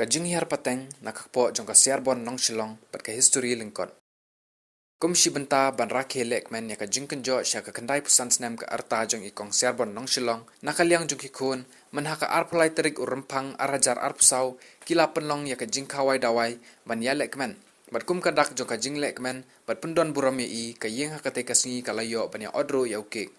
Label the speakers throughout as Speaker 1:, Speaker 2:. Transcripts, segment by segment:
Speaker 1: ka jinghiar pateng nakakpo jong ka siarbon nong shilong pat ka history lingkot kum shi benta ban rakhe lekmen ya ka jingkenjo sha ka kandai pusan snem ka arta jong ikong siarbon nong shilong nakaliang jong kikun manha ka arpulai terik urempang arajar arpsau kila penlong ya ka jingkawai dawai ban ya lekmen bat kum kadak jong ka jing lekmen bat pendon buram ya i ka yeng hakate ka singi kalayo ban ya odro ya ukek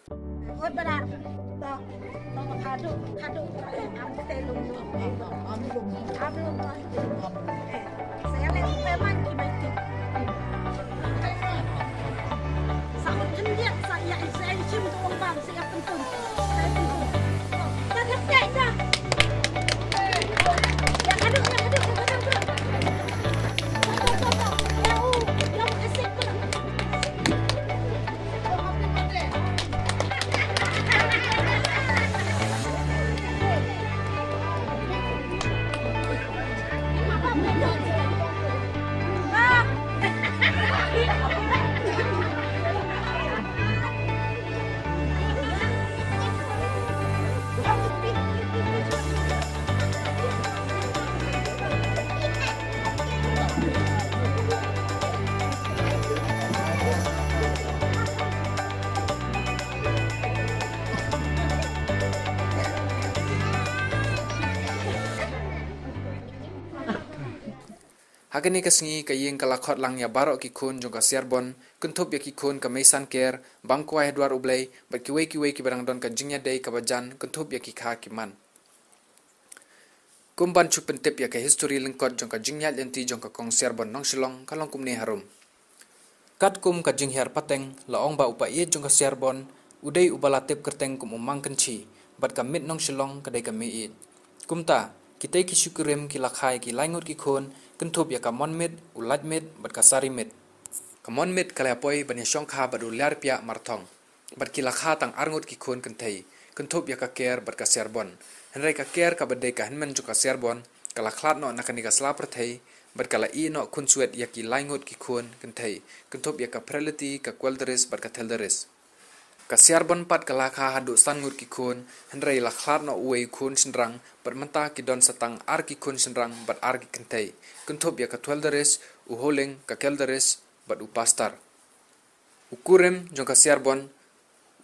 Speaker 1: Hagani kasingi kayeng kalakot lang ya barok kikun jong ka siarbon kuntup ya kikun ka mesan ker bangkwai dwar ublay bat kiwe ki barang don ka jingnya day ka bajan kuntup ya kikha kiman kumban chupen tip ya ka history lingkot jong ka jingnya lenti jong ka kong siarbon nong shilong kalong kumne harum kat kum ka jinghiar pateng laong ba upa ye jong ka siarbon udai ubala tip kerteng kum umang kenci bat ka mit nong shilong kadai ka meit kumta kita ki syukurim ki lakhai ki laingut ki khon kentup ya ka monmit ulatmit bat ka sarimit ka monmit kalapoi ban ya shongkha bat ular pia marthong bat ki lakha tang arngut ki khon kenthei kentup ya ka ker bat ka siarbon henrai ka ker ka badai ka henmen ju ka siarbon kala khlat no nakani ka slapar thei bat kala i no khunsuet ya ki laingut ki khon kenthei kentup ya ka prelity ka kwelderis bat ka thelderis ka siarbon pat kalakha hadu sangut ki khon henrai la khlat no uei khon sinrang bat menta ki don satang ar ki khon sinrang bat ar ki kentai kuntup ya ka twelderes uholing ka kelderes bat upastar ukurem jong ka siarbon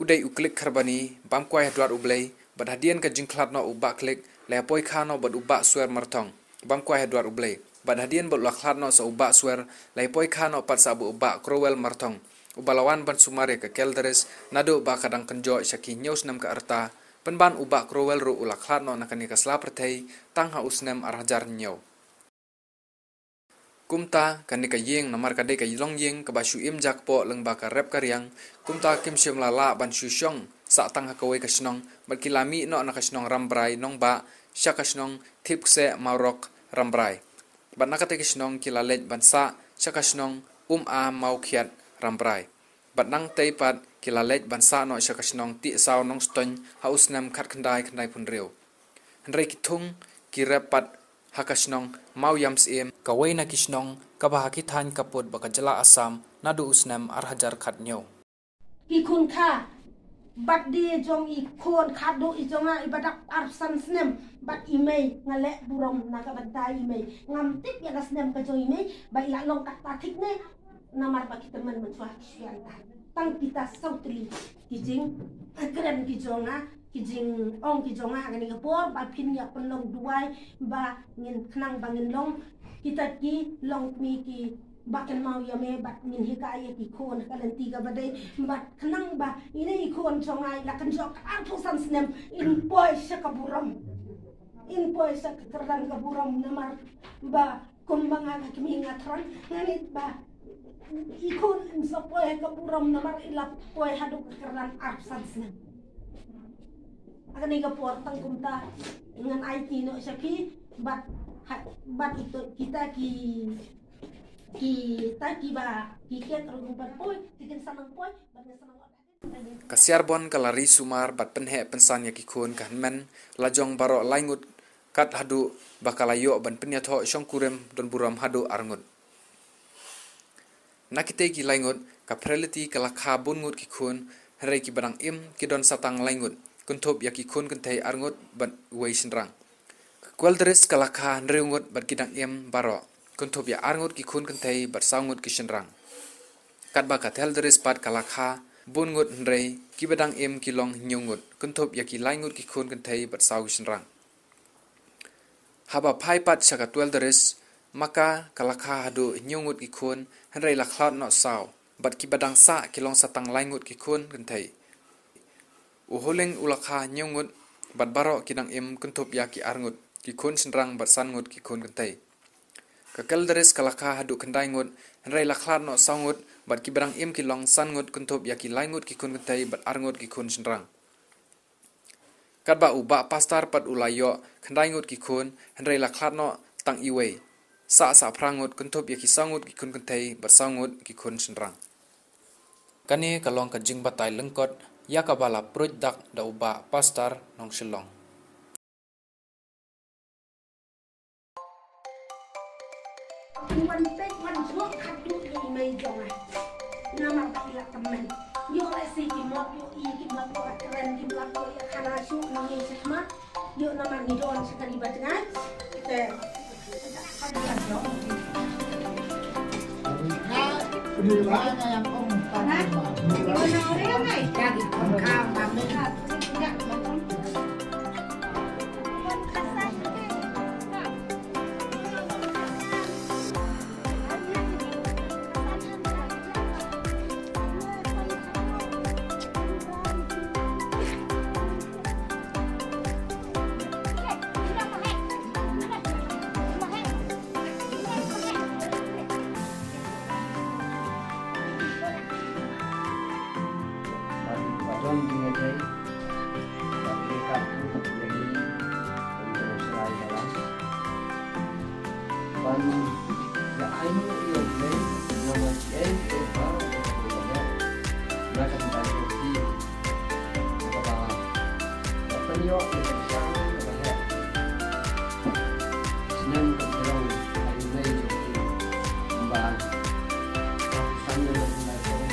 Speaker 1: udai uklik kharbani bamkwai hadwar ublei bat hadian ka jingkhlat no uba klik lepoi khano bat uba swer martong bamkwai hadwar ublei bat hadian bat la khlat no sa uba swer lepoi khano pat sa uba crowel martong ubalawan ban sumare ka kelderes nado ba kadang kenjo syaki nyaus nam ka arta penban uba crowel ru ulak khlat no nakani ka slap rthei tang ha usnem arhajar nyau kumta kan ka yeng namar ka de ka yilong yeng ka basu im jak po leng ba ka rep karyang kumta kim sim lala ban su syong sa tang ha kawai ka snong berkilami no na ka snong rambrai nong ba sya ka snong tipse maurok rambrai ban nakate ka snong kilalet ban sa sya ka snong a mau khiat rambrai bat nang tei pat kilalet ban sa no sya ka snong ti saw nong ston ha usnem khat khandai pun reu henrei ki thung ki rep pat hakasnong mau yams em kawai na kisnong kabahaki than kaput baka jala asam nadu usnem arhajar khat nyo
Speaker 2: ikun kha bat di jong ikon khadu ijonga ibadak arsan snem bat imei ngale burom naka bantai imei ngam tik ya snem ka jong imei ba ila long kat tatik ne namar ba kita men mencuah syanta tang kita sautli kijing keren kijonga kijing ong kijonga agani kapor ba pin ya penlong duai ba ngin khnang bangin long kita ki long mi ki baken mau ya me bat ngin hikaya ki khon kalan tiga badai bat khnang ba ini khon jongai la kan jok ar pusan snem in boy sakaburam in boy sakran kaburam namar ba kumbanga ka kimi ngatran nganit ba ikon sa poy kaburam namar ila poy hadu keran arsan snem akan iga portang kumta dengan IT no syaki bat itu kita ki ba kiket rubat poy tikin sanang poy bat sanang
Speaker 1: ka siarbon kalari sumar bat penhe pensan ya kikun kan men lajong baro laingut kat hadu bakalayo ban penyatho syongkurem don buram hadu arngut nakite ki laingut ka prelity kala khabun ngut kikun hare ki barang im ki don satang laingut kuntup ya kikun kentai arngut ban wei sinrang Kualderis kalakha nreungut bat kidang baro kuntop ya arngut ki khun kantai bat saungut ki shenrang. Kat ba katel deris pat kalakha bungut nrei ki badang kilong nyungut kuntop ya ki laingut ki khun kantai bat sau shenrang. Haba pai pat syakatuel deris maka kalakha hadu nyungut ki khun nrei lakhlaut no sau bat ki badang sa kilong satang laingut ki khun kantai. Uhuling ulakha nyungut bat baro kidang kuntop ya ki arngut ki khun shenrang bat sangut ki khun kantai. Kakal deris kalakha hadu kendai ngut nrei lakhlat no saungut bat ki barang kilong sangut kuntop ya ki laingut ki khun kantai bat arngut ki khun shenrang. Kat ba uba pastar pat ulayo kendai ngut ki khun nrei lakhlat no tang iwei sa prangut kuntop ya ki saungut ki khun kantai bat saungut ki khun shenrang. Kani kalong ka jing batai lengkot ya ka bala proj dak da uba pastar nong Shillong.
Speaker 2: One big one swap cut do you may jong ai nama tak ila temen yo le si ki mot yo ki mot ko keren ki mot ko ya kana su ngi sesma yo nama ni don sekali batengai te
Speaker 3: Di mana yang om tadi mah?
Speaker 2: mana orang ai jadi kau mami ya
Speaker 3: Trong những ngày đấy, và cái cặp của mình cũng sẽ lại là còn là ai muốn yêu đấy, nhưng mà chị ấy yêu quá rồi đấy, nó sẽ phải yêu chi, và phân yêu thì phải sao và hẹn, nên cần phải lòng hãy đây và sang yêu được này thôi.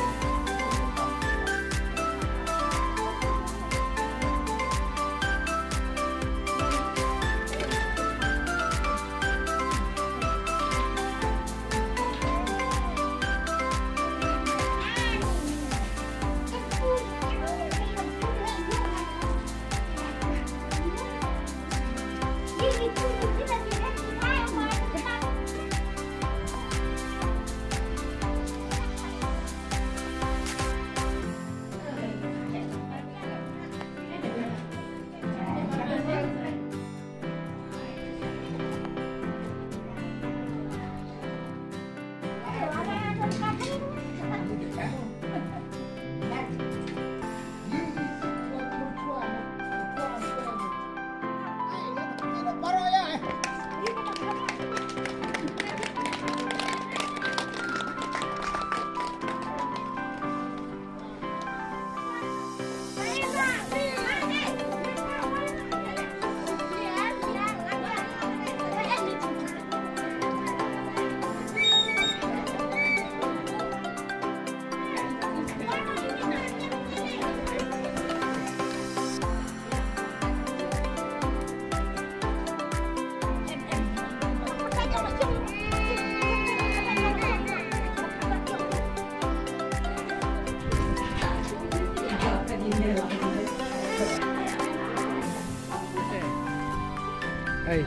Speaker 3: Hey.